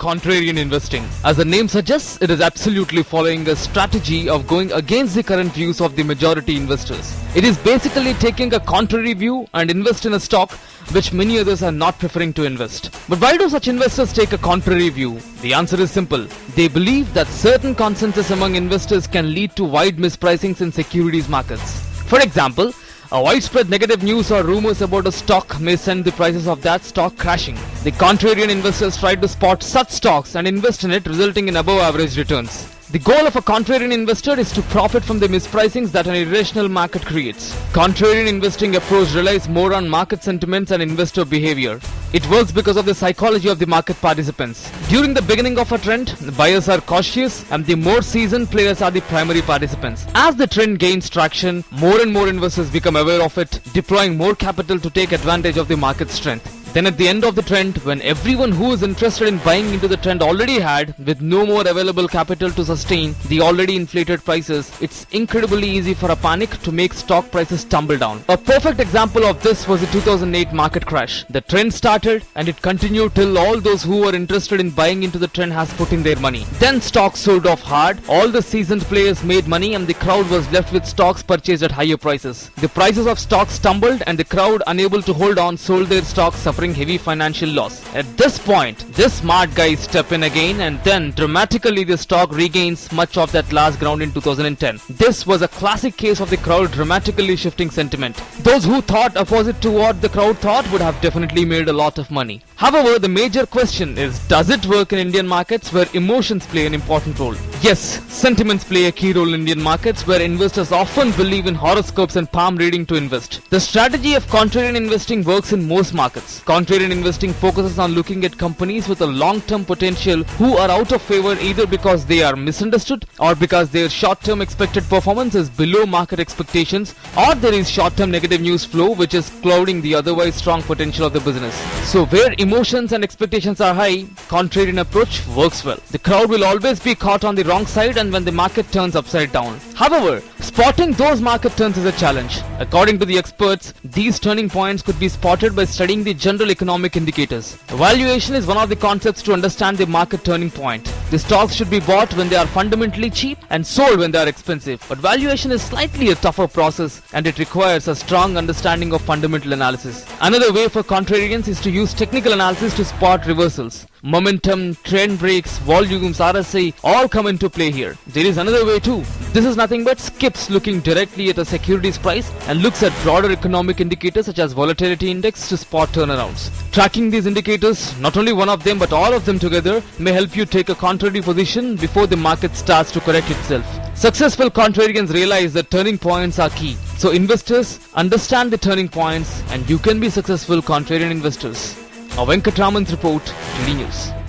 Contrarian Investing. As the name suggests, it is absolutely following a strategy of going against the current views of the majority investors. It is basically taking a contrary view and invest in a stock which many others are not preferring to invest. But why do such investors take a contrary view? The answer is simple. They believe that certain consensus among investors can lead to wide mispricings in securities markets. For example, a widespread negative news or rumors about a stock may send the prices of that stock crashing. The contrarian investors try to spot such stocks and invest in it, resulting in above average returns. The goal of a contrarian investor is to profit from the mispricings that an irrational market creates. Contrarian investing approach relies more on market sentiments and investor behavior. It works because of the psychology of the market participants. During the beginning of a trend, the buyers are cautious and the more seasoned players are the primary participants. As the trend gains traction, more and more investors become aware of it, deploying more capital to take advantage of the market strength. Then at the end of the trend, when everyone who is interested in buying into the trend already had, with no more available capital to sustain the already inflated prices, it's incredibly easy for a panic to make stock prices tumble down. A perfect example of this was the 2008 market crash. The trend started and it continued till all those who were interested in buying into the trend has put in their money. Then stocks sold off hard, all the seasoned players made money and the crowd was left with stocks purchased at higher prices. The prices of stocks tumbled and the crowd, unable to hold on, sold their stocks, suffering heavy financial loss. At this point, this smart guy step in again and then dramatically the stock regains much of that lost ground in 2010. This was a classic case of the crowd dramatically shifting sentiment. Those who thought opposite to what the crowd thought would have definitely made a lot of money. However, the major question is, does it work in Indian markets where emotions play an important role? Yes, sentiments play a key role in Indian markets where investors often believe in horoscopes and palm reading to invest. The strategy of contrarian investing works in most markets. Contrarian investing focuses on looking at companies with a long-term potential who are out of favor either because they are misunderstood or because their short-term expected performance is below market expectations, or there is short-term negative news flow which is clouding the otherwise strong potential of the business. So where emotions and expectations are high, contrarian approach works well. The crowd will always be caught on the wrong side and when the market turns upside down. However, spotting those market turns is a challenge. According to the experts, these turning points could be spotted by studying the general economic indicators. Valuation is one of the concepts to understand the market turning point. The stocks should be bought when they are fundamentally cheap and sold when they are expensive. But valuation is slightly a tougher process and it requires a strong understanding of fundamental analysis. Another way for contrarians is to use technical analysis to spot reversals. Momentum, trend breaks, volumes, RSI all come into play here. There is another way too. This is nothing but skips looking directly at a securities price and looks at broader economic indicators such as volatility index to spot turnarounds. Tracking these indicators, not only one of them but all of them together, may help you take a contrary position before the market starts to correct itself. Successful contrarians realize that turning points are key. So investors, understand the turning points and you can be successful contrarian investors. A Venkatraman's report, TD News.